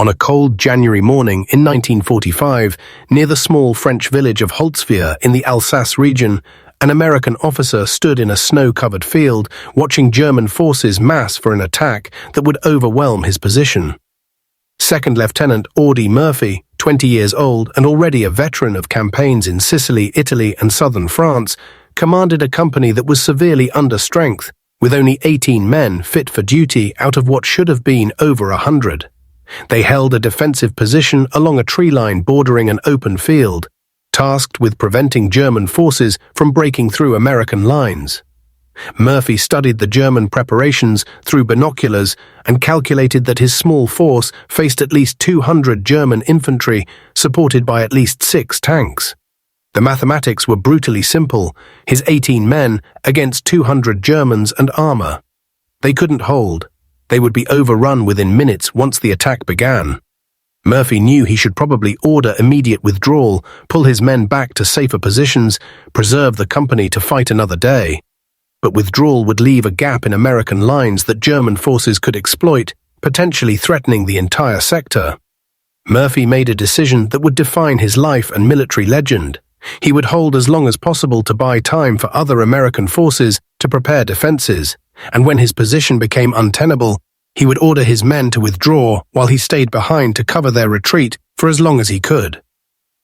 On a cold January morning in 1945, near the small French village of Holtzwihr in the Alsace region, an American officer stood in a snow-covered field watching German forces mass for an attack that would overwhelm his position. Second Lieutenant Audie Murphy, 20 years old and already a veteran of campaigns in Sicily, Italy and southern France, commanded a company that was severely under strength, with only 18 men fit for duty out of what should have been over 100. They held a defensive position along a tree line bordering an open field, tasked with preventing German forces from breaking through American lines. Murphy studied the German preparations through binoculars and calculated that his small force faced at least 200 German infantry, supported by at least 6 tanks. The mathematics were brutally simple: his 18 men against 200 Germans and armor. They couldn't hold. They would be overrun within minutes once the attack began. Murphy knew he should probably order immediate withdrawal, pull his men back to safer positions, preserve the company to fight another day. But withdrawal would leave a gap in American lines that German forces could exploit, potentially threatening the entire sector. Murphy made a decision that would define his life and military legend. He would hold as long as possible to buy time for other American forces to prepare defenses, and when his position became untenable, he would order his men to withdraw while he stayed behind to cover their retreat for as long as he could.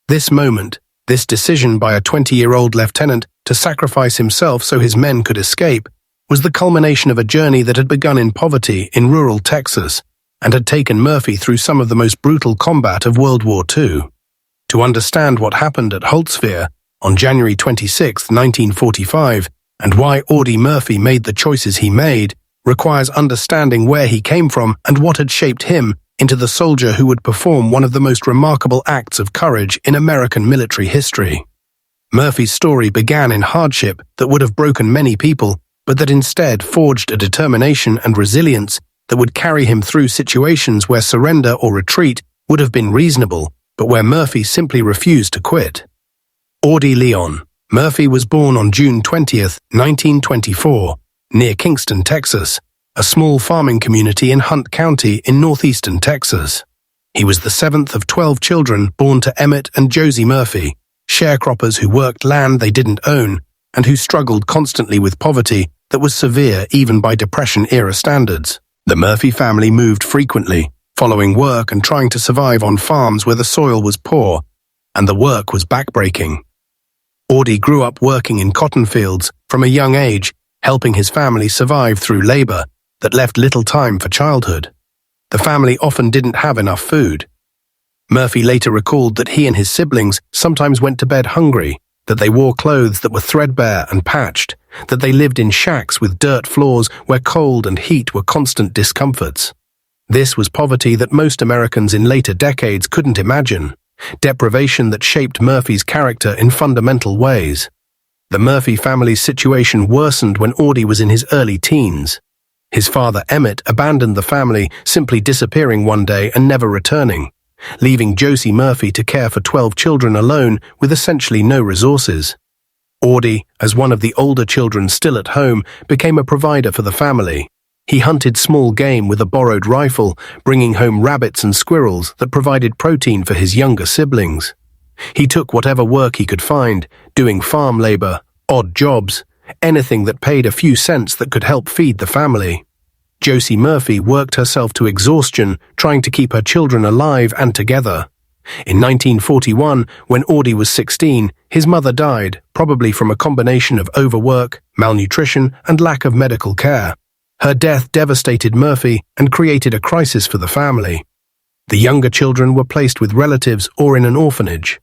This moment, this decision by a 20-year-old lieutenant to sacrifice himself so his men could escape, was the culmination of a journey that had begun in poverty in rural Texas and had taken Murphy through some of the most brutal combat of World War II. To understand what happened at Holtzwihr on January 26, 1945, and why Audie Murphy made the choices he made, requires understanding where he came from and what had shaped him into the soldier who would perform one of the most remarkable acts of courage in American military history. Murphy's story began in hardship that would have broken many people, but that instead forged a determination and resilience that would carry him through situations where surrender or retreat would have been reasonable, but where Murphy simply refused to quit. Audie Leon Murphy was born on June 20, 1924, near Kingston, Texas, a small farming community in Hunt County in northeastern Texas. He was the 7th of 12 children born to Emmett and Josie Murphy, sharecroppers who worked land they didn't own and who struggled constantly with poverty that was severe even by Depression-era standards. The Murphy family moved frequently, following work and trying to survive on farms where the soil was poor and the work was backbreaking. Audie grew up working in cotton fields from a young age, helping his family survive through labor that left little time for childhood. The family often didn't have enough food. Murphy later recalled that he and his siblings sometimes went to bed hungry, that they wore clothes that were threadbare and patched, that they lived in shacks with dirt floors where cold and heat were constant discomforts. This was poverty that most Americans in later decades couldn't imagine, deprivation that shaped Murphy's character in fundamental ways. The Murphy family's situation worsened when Audie was in his early teens. His father, Emmett, abandoned the family, simply disappearing one day and never returning, leaving Josie Murphy to care for 12 children alone with essentially no resources. Audie, as one of the older children still at home, became a provider for the family. He hunted small game with a borrowed rifle, bringing home rabbits and squirrels that provided protein for his younger siblings. He took whatever work he could find, doing farm labor, odd jobs, anything that paid a few cents that could help feed the family. Josie Murphy worked herself to exhaustion, trying to keep her children alive and together. In 1941, when Audie was 16, his mother died, probably from a combination of overwork, malnutrition, and lack of medical care. Her death devastated Murphy and created a crisis for the family. The younger children were placed with relatives or in an orphanage.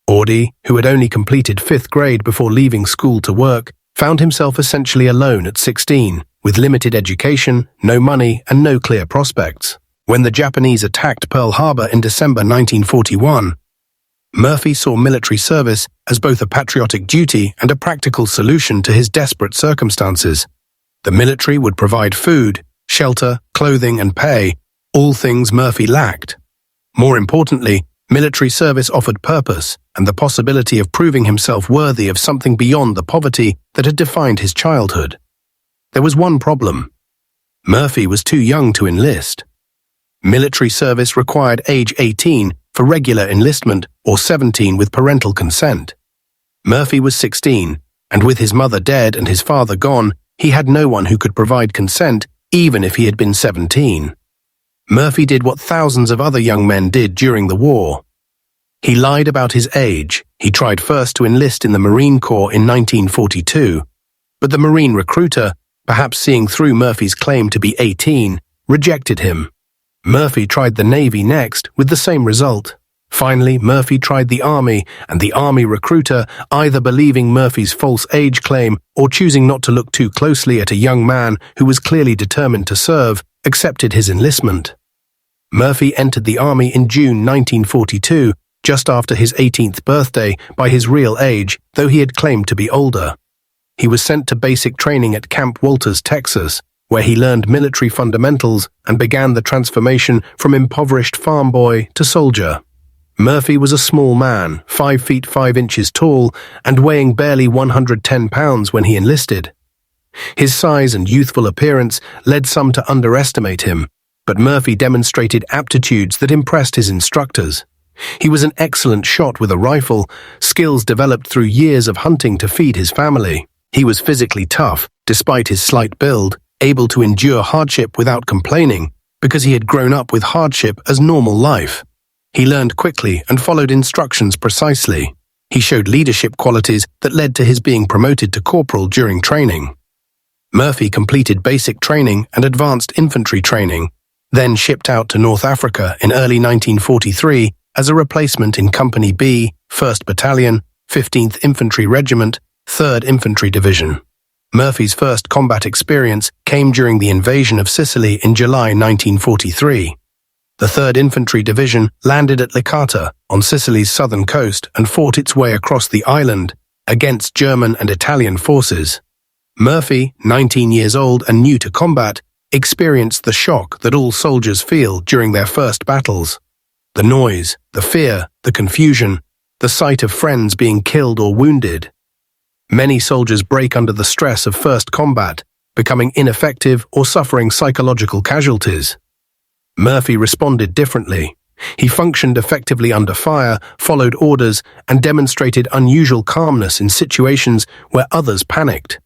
Audie, who had only completed 5th grade before leaving school to work, found himself essentially alone at 16, with limited education, no money, and no clear prospects. When the Japanese attacked Pearl Harbor in December 1941, Murphy saw military service as both a patriotic duty and a practical solution to his desperate circumstances. The military would provide food, shelter, clothing, and pay, all things Murphy lacked. More importantly, military service offered purpose and the possibility of proving himself worthy of something beyond the poverty that had defined his childhood. There was one problem. Murphy was too young to enlist. Military service required age 18 for regular enlistment or 17 with parental consent. Murphy was 16, and with his mother dead and his father gone, he had no one who could provide consent even if he had been 17. Murphy did what thousands of other young men did during the war. He lied about his age. He tried first to enlist in the Marine Corps in 1942, but the Marine recruiter, perhaps seeing through Murphy's claim to be 18, rejected him. Murphy tried the Navy next with the same result. Finally, Murphy tried the Army, and the Army recruiter, either believing Murphy's false age claim or choosing not to look too closely at a young man who was clearly determined to serve, accepted his enlistment. Murphy entered the Army in June 1942, just after his 18th birthday, by his real age, though he had claimed to be older. He was sent to basic training at Camp Walters, Texas, where he learned military fundamentals and began the transformation from impoverished farm boy to soldier. Murphy was a small man, 5 feet 5 inches tall, and weighing barely 110 pounds when he enlisted. His size and youthful appearance led some to underestimate him, but Murphy demonstrated aptitudes that impressed his instructors. He was an excellent shot with a rifle, skills developed through years of hunting to feed his family. He was physically tough, despite his slight build, able to endure hardship without complaining, because he had grown up with hardship as normal life. He learned quickly and followed instructions precisely. He showed leadership qualities that led to his being promoted to corporal during training. Murphy completed basic training and advanced infantry training, then shipped out to North Africa in early 1943 as a replacement in Company B, 1st Battalion, 15th Infantry Regiment, 3rd Infantry Division. Murphy's first combat experience came during the invasion of Sicily in July 1943. The 3rd Infantry Division landed at Licata on Sicily's southern coast and fought its way across the island against German and Italian forces. Murphy, 19 years old and new to combat, experienced the shock that all soldiers feel during their first battles. The noise, the fear, the confusion, the sight of friends being killed or wounded. Many soldiers break under the stress of first combat, becoming ineffective or suffering psychological casualties. Murphy responded differently. He functioned effectively under fire, followed orders, and demonstrated unusual calmness in situations where others panicked.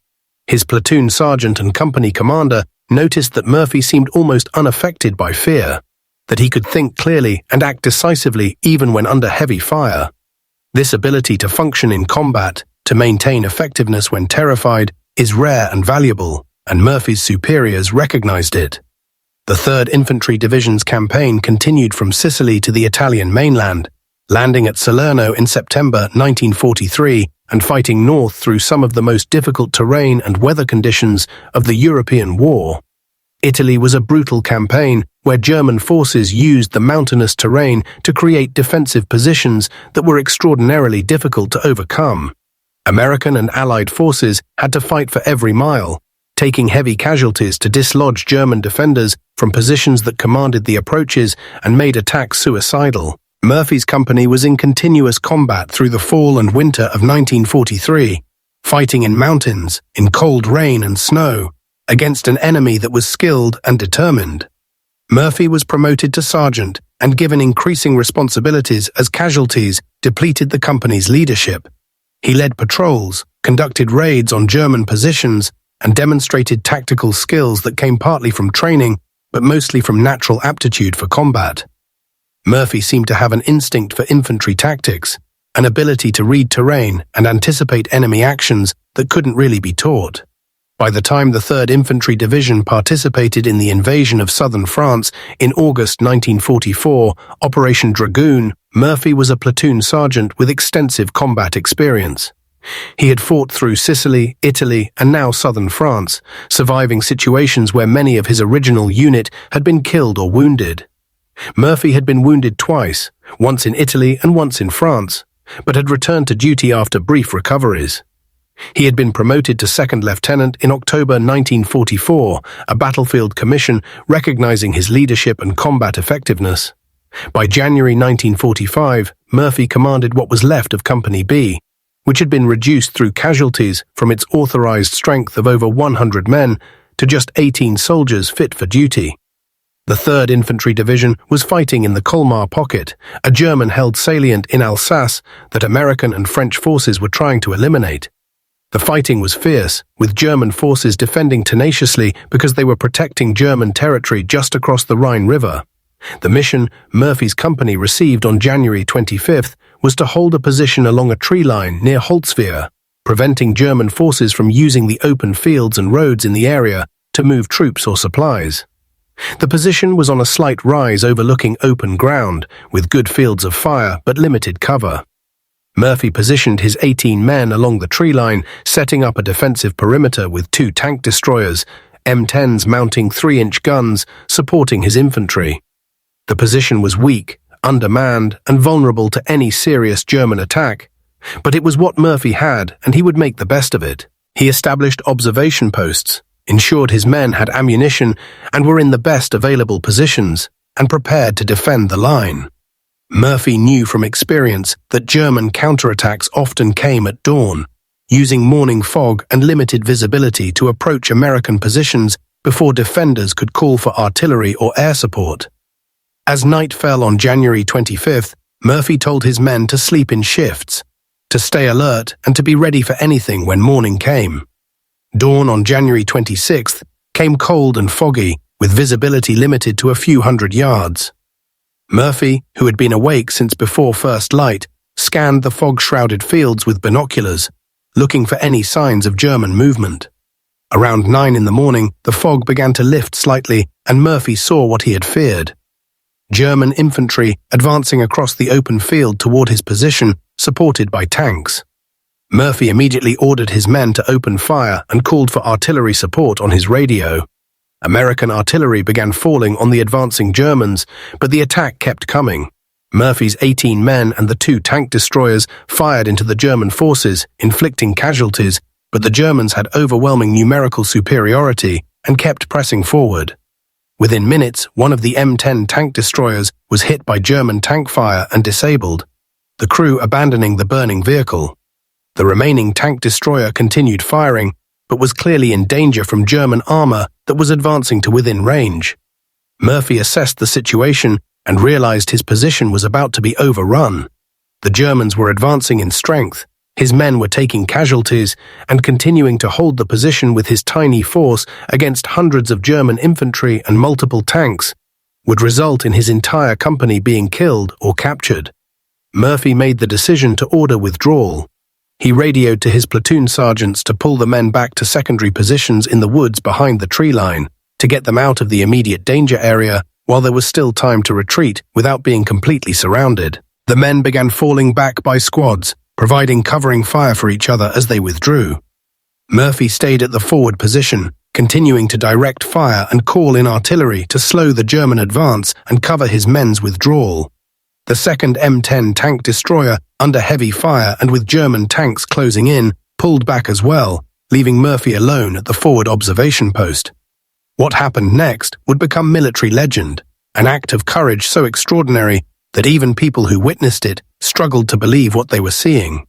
His platoon sergeant and company commander noticed that Murphy seemed almost unaffected by fear, that he could think clearly and act decisively even when under heavy fire. This ability to function in combat, to maintain effectiveness when terrified, is rare and valuable, and Murphy's superiors recognized it. The 3rd Infantry Division's campaign continued from Sicily to the Italian mainland, landing at Salerno in September 1943 and fighting north through some of the most difficult terrain and weather conditions of the European War. Italy was a brutal campaign where German forces used the mountainous terrain to create defensive positions that were extraordinarily difficult to overcome. American and Allied forces had to fight for every mile, taking heavy casualties to dislodge German defenders from positions that commanded the approaches and made attacks suicidal. Murphy's company was in continuous combat through the fall and winter of 1943, fighting in mountains, in cold rain and snow, against an enemy that was skilled and determined. Murphy was promoted to sergeant and given increasing responsibilities as casualties depleted the company's leadership. He led patrols, conducted raids on German positions, and demonstrated tactical skills that came partly from training, but mostly from natural aptitude for combat. Murphy seemed to have an instinct for infantry tactics, an ability to read terrain and anticipate enemy actions that couldn't really be taught. By the time the 3rd Infantry Division participated in the invasion of southern France in August 1944, Operation Dragoon, Murphy was a platoon sergeant with extensive combat experience. He had fought through Sicily, Italy, and now southern France, surviving situations where many of his original unit had been killed or wounded. Murphy had been wounded twice, once in Italy and once in France, but had returned to duty after brief recoveries. He had been promoted to second lieutenant in October 1944, a battlefield commission recognizing his leadership and combat effectiveness. By January 1945, Murphy commanded what was left of Company B, which had been reduced through casualties from its authorized strength of over 100 men to just 18 soldiers fit for duty. The 3rd Infantry Division was fighting in the Colmar Pocket, a German-held salient in Alsace that American and French forces were trying to eliminate. The fighting was fierce, with German forces defending tenaciously because they were protecting German territory just across the Rhine River. The mission Murphy's company received on January 25th was to hold a position along a tree line near Holtzwihr, preventing German forces from using the open fields and roads in the area to move troops or supplies. The position was on a slight rise overlooking open ground, with good fields of fire but limited cover. Murphy positioned his 18 men along the tree line, setting up a defensive perimeter with 2 tank destroyers, M10s mounting 3-inch guns, supporting his infantry. The position was weak, undermanned, and vulnerable to any serious German attack, but it was what Murphy had, and he would make the best of it. He established observation posts, ensured his men had ammunition and were in the best available positions, and prepared to defend the line. Murphy knew from experience that German counterattacks often came at dawn, using morning fog and limited visibility to approach American positions before defenders could call for artillery or air support. As night fell on January 25th, Murphy told his men to sleep in shifts, to stay alert and to be ready for anything when morning came. Dawn on January 26th came cold and foggy, with visibility limited to a few hundred yards. Murphy, who had been awake since before first light, scanned the fog-shrouded fields with binoculars, looking for any signs of German movement. Around 9 in the morning, the fog began to lift slightly, and Murphy saw what he had feared. German infantry advancing across the open field toward his position, supported by tanks. Murphy immediately ordered his men to open fire and called for artillery support on his radio. American artillery began falling on the advancing Germans, but the attack kept coming. Murphy's 18 men and the 2 tank destroyers fired into the German forces, inflicting casualties, but the Germans had overwhelming numerical superiority and kept pressing forward. Within minutes, one of the M10 tank destroyers was hit by German tank fire and disabled, the crew abandoning the burning vehicle. The remaining tank destroyer continued firing, but was clearly in danger from German armor that was advancing to within range. Murphy assessed the situation and realized his position was about to be overrun. The Germans were advancing in strength, his men were taking casualties, and continuing to hold the position with his tiny force against hundreds of German infantry and multiple tanks would result in his entire company being killed or captured. Murphy made the decision to order withdrawal. He radioed to his platoon sergeants to pull the men back to secondary positions in the woods behind the tree line, to get them out of the immediate danger area while there was still time to retreat without being completely surrounded. The men began falling back by squads, providing covering fire for each other as they withdrew. Murphy stayed at the forward position, continuing to direct fire and call in artillery to slow the German advance and cover his men's withdrawal. The 2nd M10 tank destroyer, under heavy fire and with German tanks closing in, pulled back as well, leaving Murphy alone at the forward observation post. What happened next would become military legend, an act of courage so extraordinary that even people who witnessed it struggled to believe what they were seeing.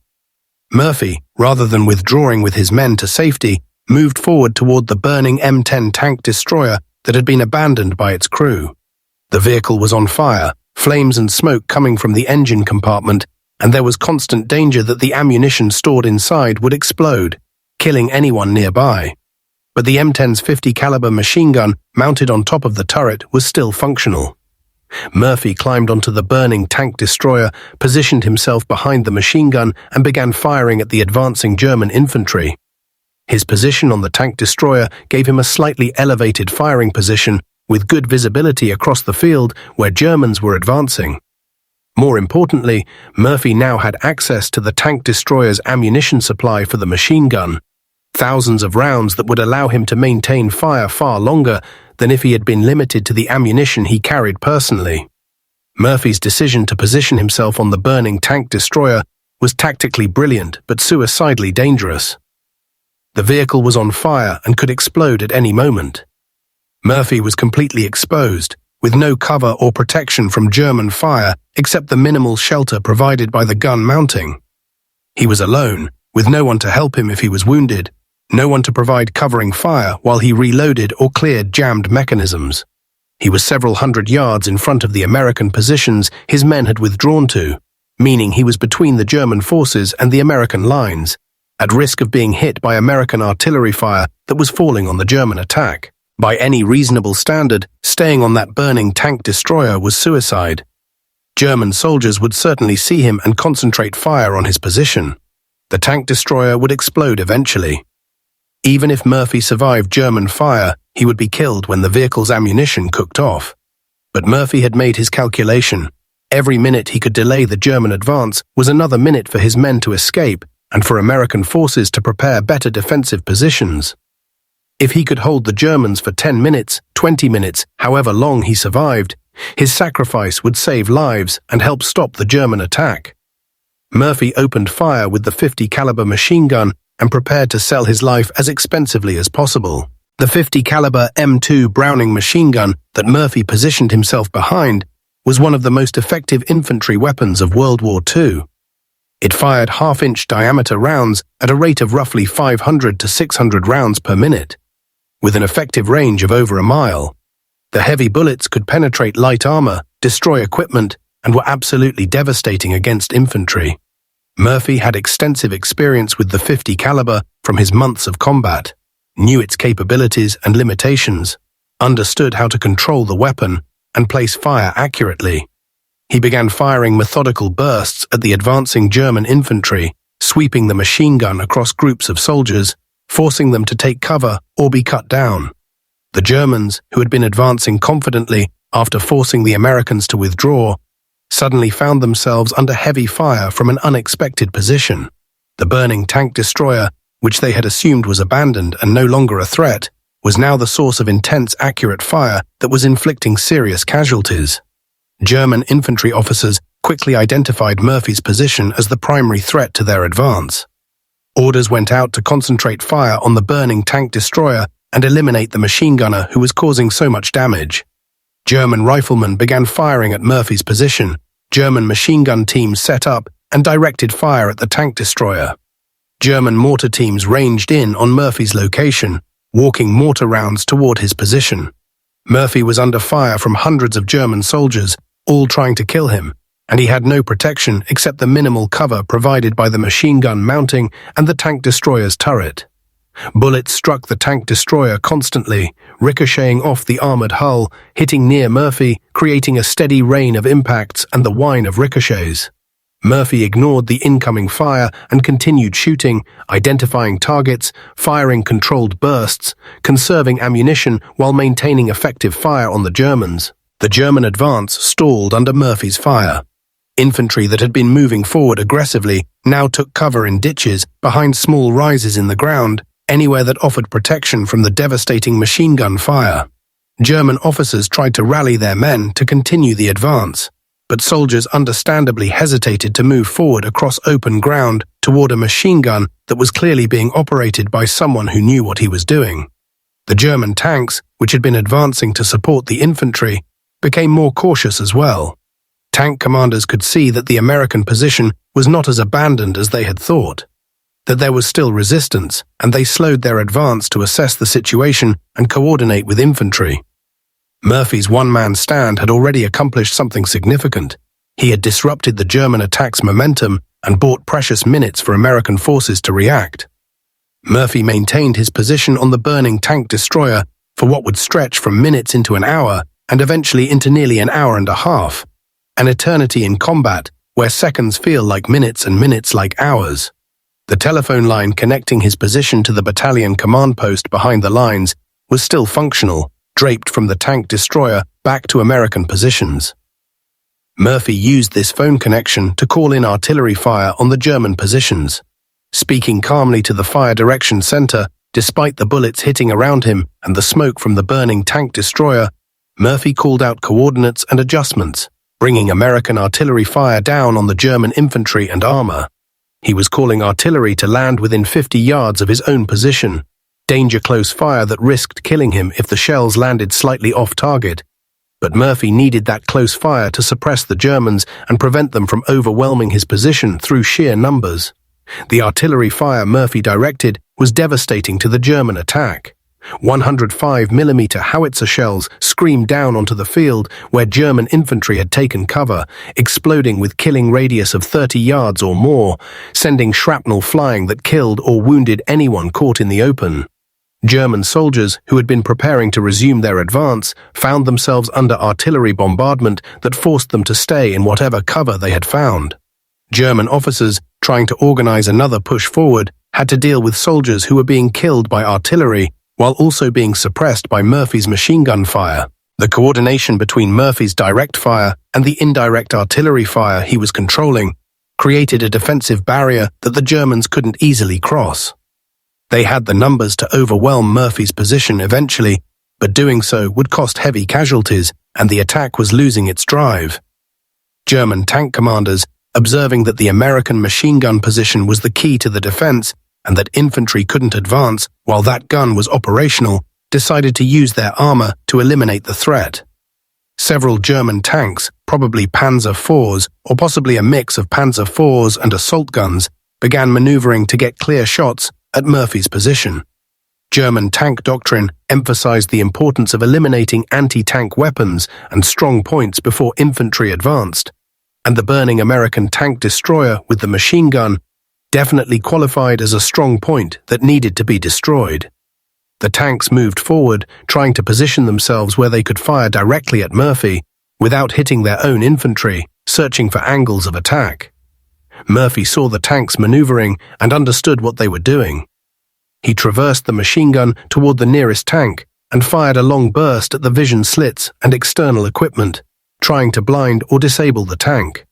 Murphy, rather than withdrawing with his men to safety, moved forward toward the burning M10 tank destroyer that had been abandoned by its crew. The vehicle was on fire, flames and smoke coming from the engine compartment, and there was constant danger that the ammunition stored inside would explode, killing anyone nearby. But the M10's 50 caliber machine gun mounted on top of the turret was still functional. Murphy climbed onto the burning tank destroyer, positioned himself behind the machine gun, and began firing at the advancing German infantry. His position on the tank destroyer gave him a slightly elevated firing position with good visibility across the field where Germans were advancing. More importantly, Murphy now had access to the tank destroyer's ammunition supply for the machine gun, thousands of rounds that would allow him to maintain fire far longer than if he had been limited to the ammunition he carried personally. Murphy's decision to position himself on the burning tank destroyer was tactically brilliant but suicidally dangerous. The vehicle was on fire and could explode at any moment. Murphy was completely exposed, with no cover or protection from German fire except the minimal shelter provided by the gun mounting. He was alone, with no one to help him if he was wounded, no one to provide covering fire while he reloaded or cleared jammed mechanisms. He was several hundred yards in front of the American positions his men had withdrawn to, meaning he was between the German forces and the American lines, at risk of being hit by American artillery fire that was falling on the German attack. By any reasonable standard, staying on that burning tank destroyer was suicide. German soldiers would certainly see him and concentrate fire on his position. The tank destroyer would explode eventually. Even if Murphy survived German fire, he would be killed when the vehicle's ammunition cooked off. But Murphy had made his calculation. Every minute he could delay the German advance was another minute for his men to escape and for American forces to prepare better defensive positions. If he could hold the Germans for 10 minutes, 20 minutes, however long he survived, his sacrifice would save lives and help stop the German attack. Murphy opened fire with the .50 caliber machine gun and prepared to sell his life as expensively as possible. The .50 caliber M2 Browning machine gun that Murphy positioned himself behind was one of the most effective infantry weapons of World War II. It fired half-inch diameter rounds at a rate of roughly 500 to 600 rounds per minute, with an effective range of over a mile. The heavy bullets could penetrate light armor, destroy equipment, and were absolutely devastating against infantry. Murphy had extensive experience with the .50 caliber from his months of combat, knew its capabilities and limitations, understood how to control the weapon, and place fire accurately. He began firing methodical bursts at the advancing German infantry, sweeping the machine gun across groups of soldiers, forcing them to take cover or be cut down. The Germans, who had been advancing confidently after forcing the Americans to withdraw, suddenly found themselves under heavy fire from an unexpected position. The burning tank destroyer, which they had assumed was abandoned and no longer a threat, was now the source of intense, accurate fire that was inflicting serious casualties. German infantry officers quickly identified Murphy's position as the primary threat to their advance. Orders went out to concentrate fire on the burning tank destroyer and eliminate the machine gunner who was causing so much damage. German riflemen began firing at Murphy's position. German machine gun teams set up and directed fire at the tank destroyer. German mortar teams ranged in on Murphy's location, walking mortar rounds toward his position. Murphy was under fire from hundreds of German soldiers, all trying to kill him, and he had no protection except the minimal cover provided by the machine gun mounting and the tank destroyer's turret. Bullets struck the tank destroyer constantly, ricocheting off the armored hull, hitting near Murphy, creating a steady rain of impacts and the whine of ricochets. Murphy ignored the incoming fire and continued shooting, identifying targets, firing controlled bursts, conserving ammunition while maintaining effective fire on the Germans. The German advance stalled under Murphy's fire. Infantry that had been moving forward aggressively now took cover in ditches, behind small rises in the ground, anywhere that offered protection from the devastating machine gun fire. German officers tried to rally their men to continue the advance, but soldiers understandably hesitated to move forward across open ground toward a machine gun that was clearly being operated by someone who knew what he was doing. The German tanks, which had been advancing to support the infantry, became more cautious as well. Tank commanders could see that the American position was not as abandoned as they had thought, that there was still resistance, and they slowed their advance to assess the situation and coordinate with infantry. Murphy's one-man stand had already accomplished something significant. He had disrupted the German attack's momentum and bought precious minutes for American forces to react. Murphy maintained his position on the burning tank destroyer for what would stretch from minutes into an hour and eventually into nearly an hour and a half, an eternity in combat where seconds feel like minutes and minutes like hours. The telephone line connecting his position to the battalion command post behind the lines was still functional, draped from the tank destroyer back to American positions. Murphy used this phone connection to call in artillery fire on the German positions. Speaking calmly to the fire direction center, despite the bullets hitting around him and the smoke from the burning tank destroyer, Murphy called out coordinates and adjustments, bringing American artillery fire down on the German infantry and armor. He was calling artillery to land within 50 yards of his own position, danger-close fire that risked killing him if the shells landed slightly off target. But Murphy needed that close fire to suppress the Germans and prevent them from overwhelming his position through sheer numbers. The artillery fire Murphy directed was devastating to the German attack. 105mm howitzer shells screamed down onto the field where German infantry had taken cover, exploding with killing radius of 30 yards or more, sending shrapnel flying that killed or wounded anyone caught in the open. German soldiers, who had been preparing to resume their advance, found themselves under artillery bombardment that forced them to stay in whatever cover they had found. German officers, trying to organize another push forward, had to deal with soldiers who were being killed by artillery while also being suppressed by Murphy's machine gun fire. The coordination between Murphy's direct fire and the indirect artillery fire he was controlling created a defensive barrier that the Germans couldn't easily cross. They had the numbers to overwhelm Murphy's position eventually, but doing so would cost heavy casualties, and the attack was losing its drive. German tank commanders, observing that the American machine gun position was the key to the defense and that infantry couldn't advance while that gun was operational, decided to use their armor to eliminate the threat. Several German tanks, probably Panzer IVs or possibly a mix of Panzer IVs and assault guns, began maneuvering to get clear shots at Murphy's position. German tank doctrine emphasized the importance of eliminating anti-tank weapons and strong points before infantry advanced, and the burning American tank destroyer with the machine gun definitely qualified as a strong point that needed to be destroyed. The tanks moved forward, trying to position themselves where they could fire directly at Murphy without hitting their own infantry, searching for angles of attack. Murphy saw the tanks maneuvering and understood what they were doing. He traversed the machine gun toward the nearest tank and fired a long burst at the vision slits and external equipment, trying to blind or disable the tank.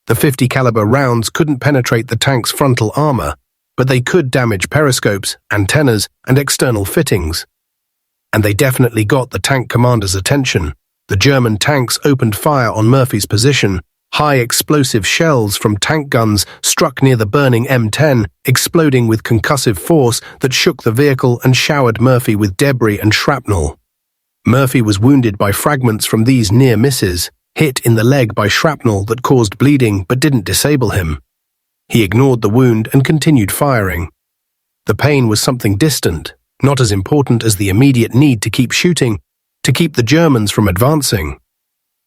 The .50 caliber rounds couldn't penetrate the tank's frontal armor, but they could damage periscopes, antennas, and external fittings. And they definitely got the tank commander's attention. The German tanks opened fire on Murphy's position. High explosive shells from tank guns struck near the burning M10, exploding with concussive force that shook the vehicle and showered Murphy with debris and shrapnel. Murphy was wounded by fragments from these near misses, hit in the leg by shrapnel that caused bleeding but didn't disable him. He ignored the wound and continued firing. The pain was something distant, not as important as the immediate need to keep shooting, to keep the Germans from advancing.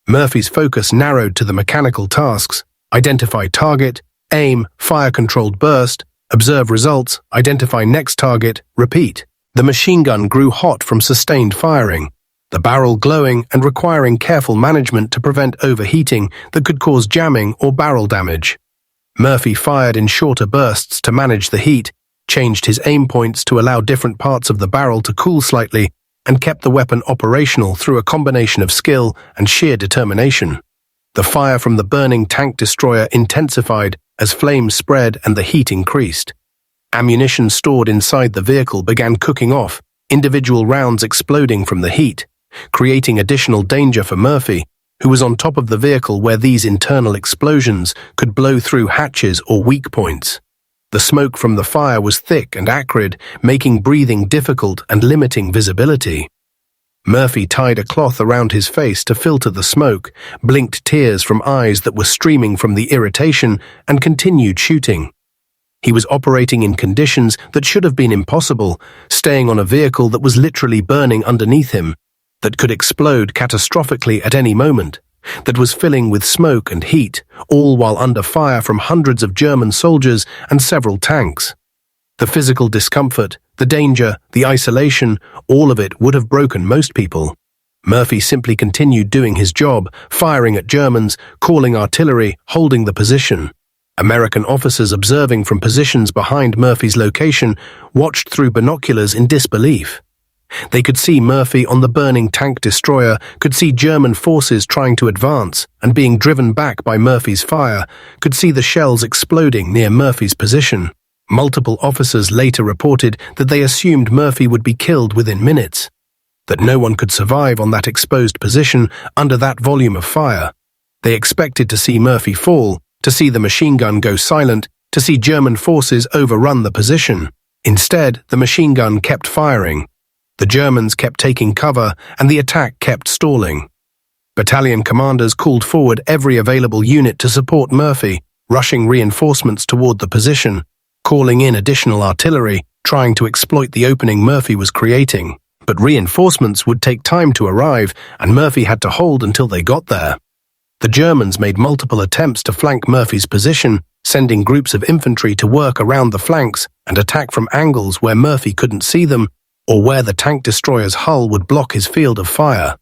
Murphy's focus narrowed to the mechanical tasks: identify target, aim, fire-controlled burst, observe results, identify next target, repeat. The machine gun grew hot from sustained firing, the barrel glowing and requiring careful management to prevent overheating that could cause jamming or barrel damage. Murphy fired in shorter bursts to manage the heat, changed his aim points to allow different parts of the barrel to cool slightly, and kept the weapon operational through a combination of skill and sheer determination. The fire from the burning tank destroyer intensified as flames spread and the heat increased. Ammunition stored inside the vehicle began cooking off, individual rounds exploding from the heat, creating additional danger for Murphy, who was on top of the vehicle where these internal explosions could blow through hatches or weak points. The smoke from the fire was thick and acrid, making breathing difficult and limiting visibility. Murphy tied a cloth around his face to filter the smoke, blinked tears from eyes that were streaming from the irritation, and continued shooting. He was operating in conditions that should have been impossible, staying on a vehicle that was literally burning underneath him, that could explode catastrophically at any moment, that was filling with smoke and heat, all while under fire from hundreds of German soldiers and several tanks. The physical discomfort, the danger, the isolation, all of it would have broken most people. Murphy simply continued doing his job, firing at Germans, calling artillery, holding the position. American officers observing from positions behind Murphy's location watched through binoculars in disbelief. They could see Murphy on the burning tank destroyer, could see German forces trying to advance and being driven back by Murphy's fire, could see the shells exploding near Murphy's position. Multiple officers later reported that they assumed Murphy would be killed within minutes, that no one could survive on that exposed position under that volume of fire. They expected to see Murphy fall, to see the machine gun go silent, to see German forces overrun the position. Instead, the machine gun kept firing. The Germans kept taking cover, and the attack kept stalling. Battalion commanders called forward every available unit to support Murphy, rushing reinforcements toward the position, calling in additional artillery, trying to exploit the opening Murphy was creating. But reinforcements would take time to arrive, and Murphy had to hold until they got there. The Germans made multiple attempts to flank Murphy's position, sending groups of infantry to work around the flanks and attack from angles where Murphy couldn't see them or where the tank destroyer's hull would block his field of fire.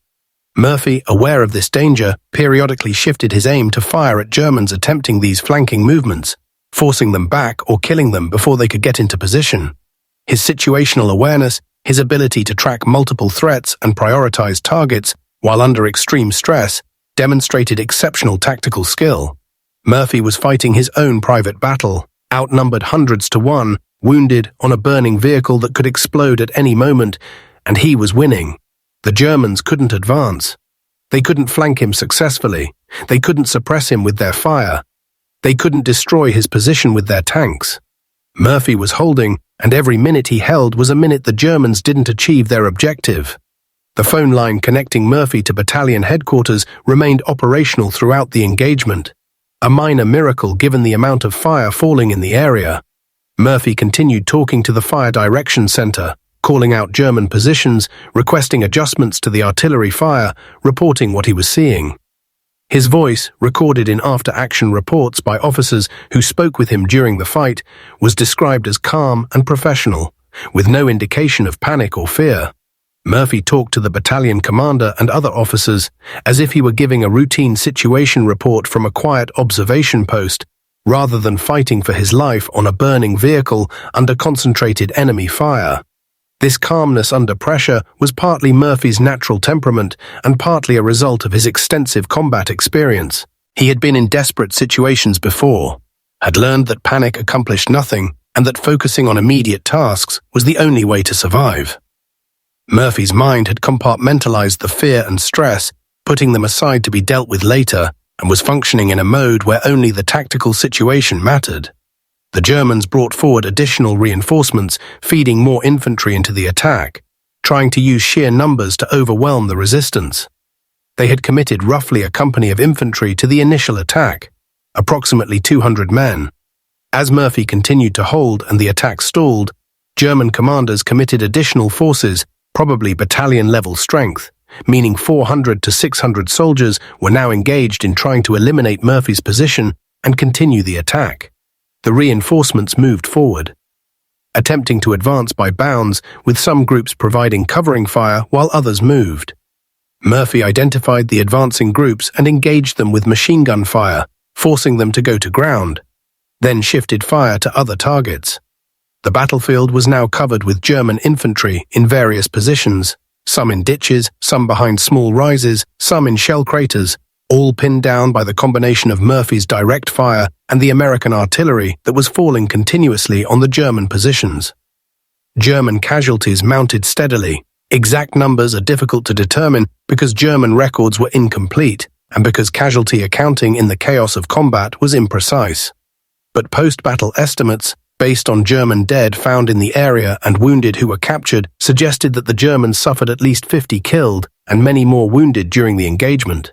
Murphy, aware of this danger, periodically shifted his aim to fire at Germans attempting these flanking movements, forcing them back or killing them before they could get into position. His situational awareness, his ability to track multiple threats and prioritize targets while under extreme stress, demonstrated exceptional tactical skill. Murphy was fighting his own private battle, outnumbered hundreds to one, wounded on a burning vehicle that could explode at any moment, and he was winning. The Germans couldn't advance. They couldn't flank him successfully. They couldn't suppress him with their fire. They couldn't destroy his position with their tanks. Murphy was holding, and every minute he held was a minute the Germans didn't achieve their objective. The phone line connecting Murphy to battalion headquarters remained operational throughout the engagement, a minor miracle given the amount of fire falling in the area. Murphy continued talking to the Fire Direction Center, calling out German positions, requesting adjustments to the artillery fire, reporting what he was seeing. His voice, recorded in after-action reports by officers who spoke with him during the fight, was described as calm and professional, with no indication of panic or fear. Murphy talked to the battalion commander and other officers as if he were giving a routine situation report from a quiet observation post, rather than fighting for his life on a burning vehicle under concentrated enemy fire. This calmness under pressure was partly Murphy's natural temperament and partly a result of his extensive combat experience. He had been in desperate situations before, had learned that panic accomplished nothing and that focusing on immediate tasks was the only way to survive. Murphy's mind had compartmentalized the fear and stress, putting them aside to be dealt with later, and was functioning in a mode where only the tactical situation mattered. The Germans brought forward additional reinforcements, feeding more infantry into the attack, trying to use sheer numbers to overwhelm the resistance. They had committed roughly a company of infantry to the initial attack, approximately 200 men. As Murphy continued to hold and the attack stalled, German commanders committed additional forces, probably battalion-level strength, meaning 400 to 600 soldiers were now engaged in trying to eliminate Murphy's position and continue the attack. The reinforcements moved forward, attempting to advance by bounds, with some groups providing covering fire while others moved. Murphy identified the advancing groups and engaged them with machine gun fire, forcing them to go to ground, then shifted fire to other targets. The battlefield was now covered with German infantry in various positions, some in ditches, some behind small rises, some in shell craters, all pinned down by the combination of Murphy's direct fire and the American artillery that was falling continuously on the German positions. German casualties mounted steadily. Exact numbers are difficult to determine because German records were incomplete and because casualty accounting in the chaos of combat was imprecise. But post-battle estimates, based on German dead found in the area and wounded who were captured, suggested that the Germans suffered at least 50 killed and many more wounded during the engagement.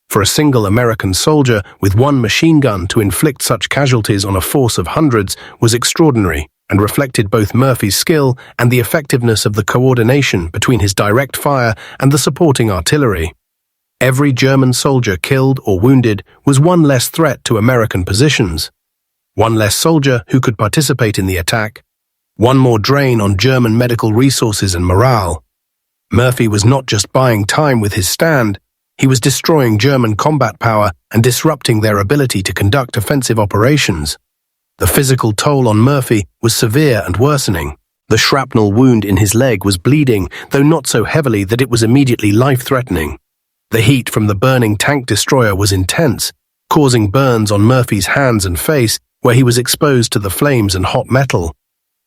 For a single American soldier with one machine gun to inflict such casualties on a force of hundreds was extraordinary and reflected both Murphy's skill and the effectiveness of the coordination between his direct fire and the supporting artillery. Every German soldier killed or wounded was one less threat to American positions, one less soldier who could participate in the attack, one more drain on German medical resources and morale. Murphy was not just buying time with his stand, he was destroying German combat power and disrupting their ability to conduct offensive operations. The physical toll on Murphy was severe and worsening. The shrapnel wound in his leg was bleeding, though not so heavily that it was immediately life-threatening. The heat from the burning tank destroyer was intense, causing burns on Murphy's hands and face where he was exposed to the flames and hot metal.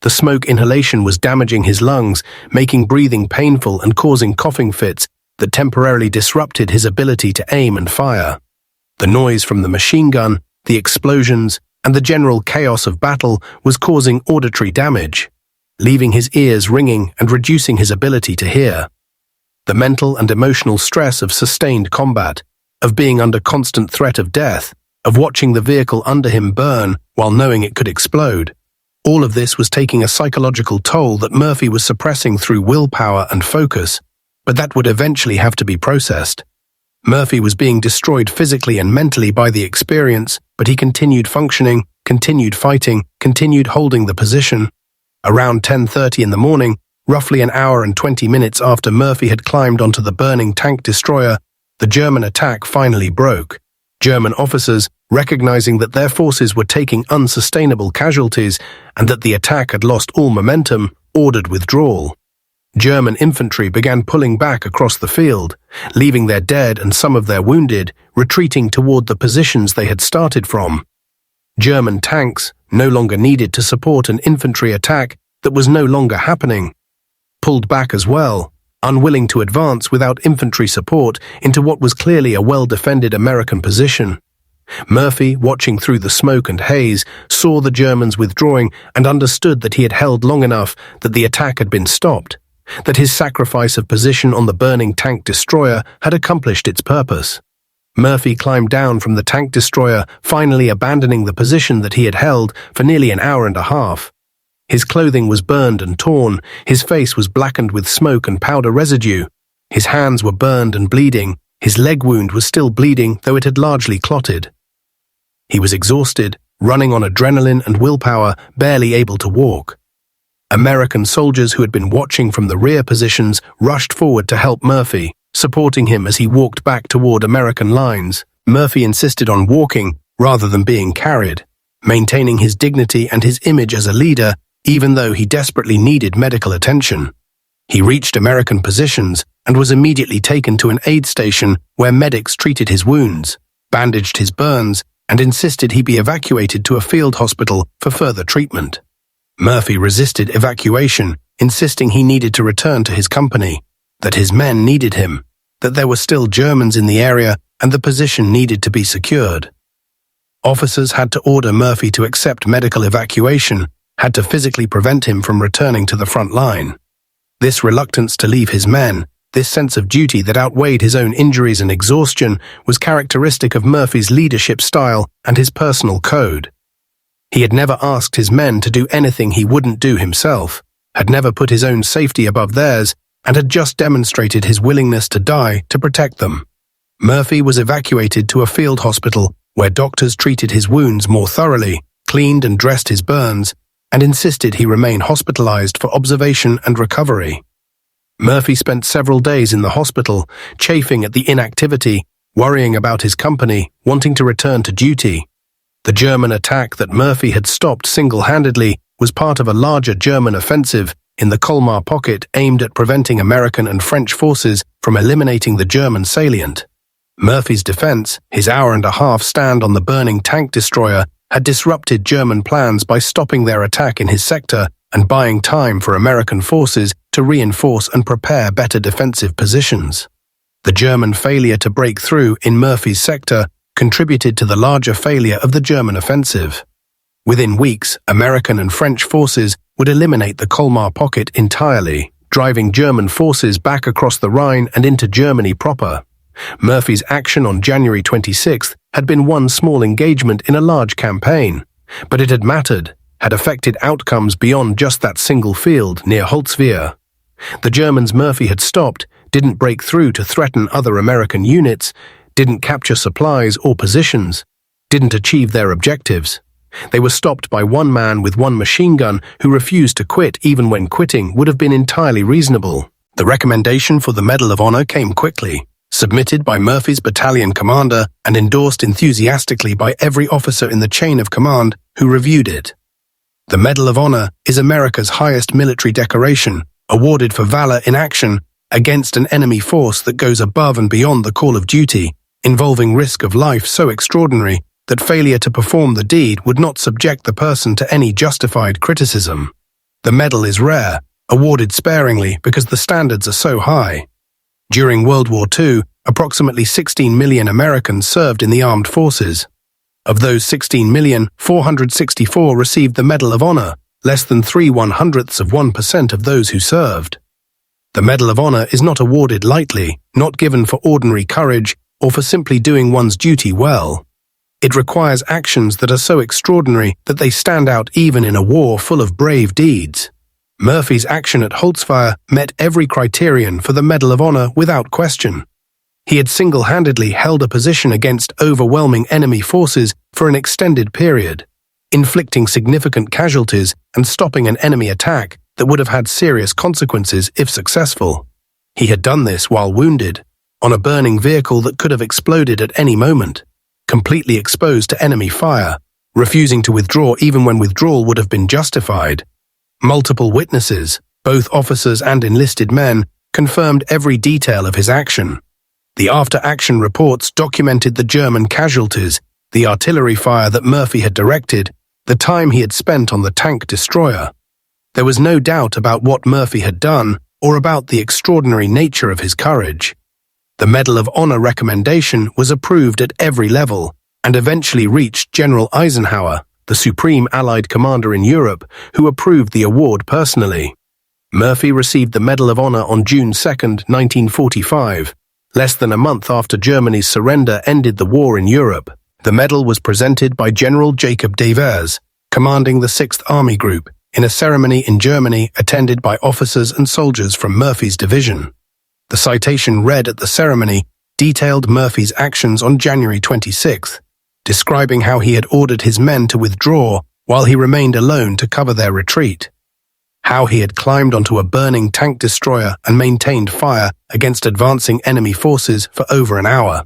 The smoke inhalation was damaging his lungs, making breathing painful and causing coughing fits that temporarily disrupted his ability to aim and fire. The noise from the machine gun, the explosions, and the general chaos of battle was causing auditory damage, leaving his ears ringing and reducing his ability to hear. The mental and emotional stress of sustained combat, of being under constant threat of death, of watching the vehicle under him burn while knowing it could explode, All of this was taking a psychological toll that Murphy was suppressing through willpower and focus, but that would eventually have to be processed. Murphy was being destroyed physically and mentally by the experience, but he continued functioning, continued fighting, continued holding the position. Around 10:30 in the morning, roughly an hour and 20 minutes after Murphy had climbed onto the burning tank destroyer, the German attack finally broke. German officers, recognizing that their forces were taking unsustainable casualties and that the attack had lost all momentum, ordered withdrawal. German infantry began pulling back across the field, leaving their dead and some of their wounded retreating toward the positions they had started from. German tanks, no longer needed to support an infantry attack that was no longer happening, pulled back as well, unwilling to advance without infantry support into what was clearly a well-defended American position. Murphy, watching through the smoke and haze, saw the Germans withdrawing and understood that he had held long enough that the attack had been stopped, that his sacrifice of position on the burning tank destroyer had accomplished its purpose. Murphy climbed down from the tank destroyer, finally abandoning the position that he had held for nearly an hour and a half. His clothing was burned and torn, his face was blackened with smoke and powder residue, his hands were burned and bleeding, his leg wound was still bleeding though it had largely clotted. He was exhausted, running on adrenaline and willpower, barely able to walk. American soldiers who had been watching from the rear positions rushed forward to help Murphy, supporting him as he walked back toward American lines. Murphy insisted on walking rather than being carried, maintaining his dignity and his image as a leader, even though he desperately needed medical attention. He reached American positions and was immediately taken to an aid station where medics treated his wounds, bandaged his burns, and insisted he be evacuated to a field hospital for further treatment. Murphy resisted evacuation, insisting he needed to return to his company, that his men needed him, that there were still Germans in the area and the position needed to be secured. Officers had to order Murphy to accept medical evacuation, had to physically prevent him from returning to the front line. This reluctance to leave his men, this sense of duty that outweighed his own injuries and exhaustion, was characteristic of Murphy's leadership style and his personal code. He had never asked his men to do anything he wouldn't do himself, had never put his own safety above theirs, and had just demonstrated his willingness to die to protect them. Murphy was evacuated to a field hospital where doctors treated his wounds more thoroughly, cleaned and dressed his burns, and insisted he remain hospitalized for observation and recovery. Murphy spent several days in the hospital, chafing at the inactivity, worrying about his company, wanting to return to duty. The German attack that Murphy had stopped single-handedly was part of a larger German offensive in the Colmar Pocket aimed at preventing American and French forces from eliminating the German salient. Murphy's defense, his hour-and-a-half stand on the burning tank destroyer, had disrupted German plans by stopping their attack in his sector and buying time for American forces to reinforce and prepare better defensive positions. The German failure to break through in Murphy's sector contributed to the larger failure of the German offensive. Within weeks, American and French forces would eliminate the Colmar Pocket entirely, driving German forces back across the Rhine and into Germany proper. Murphy's action on January 26th had been one small engagement in a large campaign, but it had mattered, had affected outcomes beyond just that single field near Holtzwihr. The Germans Murphy had stopped didn't break through to threaten other American units, didn't capture supplies or positions, didn't achieve their objectives. They were stopped by one man with one machine gun who refused to quit even when quitting would have been entirely reasonable. The recommendation for the Medal of Honor came quickly, submitted by Murphy's battalion commander and endorsed enthusiastically by every officer in the chain of command who reviewed it. The Medal of Honor is America's highest military decoration, awarded for valor in action against an enemy force that goes above and beyond the call of duty, involving risk of life so extraordinary that failure to perform the deed would not subject the person to any justified criticism. The medal is rare, awarded sparingly because the standards are so high. During World War II, approximately 16 million Americans served in the armed forces. Of those 16 million, 464 received the Medal of Honor, less than 0.03% of those who served. The Medal of Honor is not awarded lightly, not given for ordinary courage or for simply doing one's duty well. It requires actions that are so extraordinary that they stand out even in a war full of brave deeds. Murphy's action at Holtzwihr met every criterion for the Medal of Honor without question. He had single-handedly held a position against overwhelming enemy forces for an extended period, inflicting significant casualties and stopping an enemy attack that would have had serious consequences if successful. He had done this while wounded, on a burning vehicle that could have exploded at any moment, completely exposed to enemy fire, refusing to withdraw even when withdrawal would have been justified. Multiple witnesses, both officers and enlisted men, confirmed every detail of his action. The after-action reports documented the German casualties, the artillery fire that Murphy had directed, the time he had spent on the tank destroyer. There was no doubt about what Murphy had done or about the extraordinary nature of his courage. The Medal of Honor recommendation was approved at every level and eventually reached General Eisenhower, the supreme Allied commander in Europe, who approved the award personally. Murphy received the Medal of Honor on June 2, 1945, less than a month after Germany's surrender ended the war in Europe. The medal was presented by General Jacob Devers, commanding the 6th Army Group, in a ceremony in Germany attended by officers and soldiers from Murphy's division. The citation read at the ceremony detailed Murphy's actions on January 26, describing how he had ordered his men to withdraw while he remained alone to cover their retreat, how he had climbed onto a burning tank destroyer and maintained fire against advancing enemy forces for over an hour,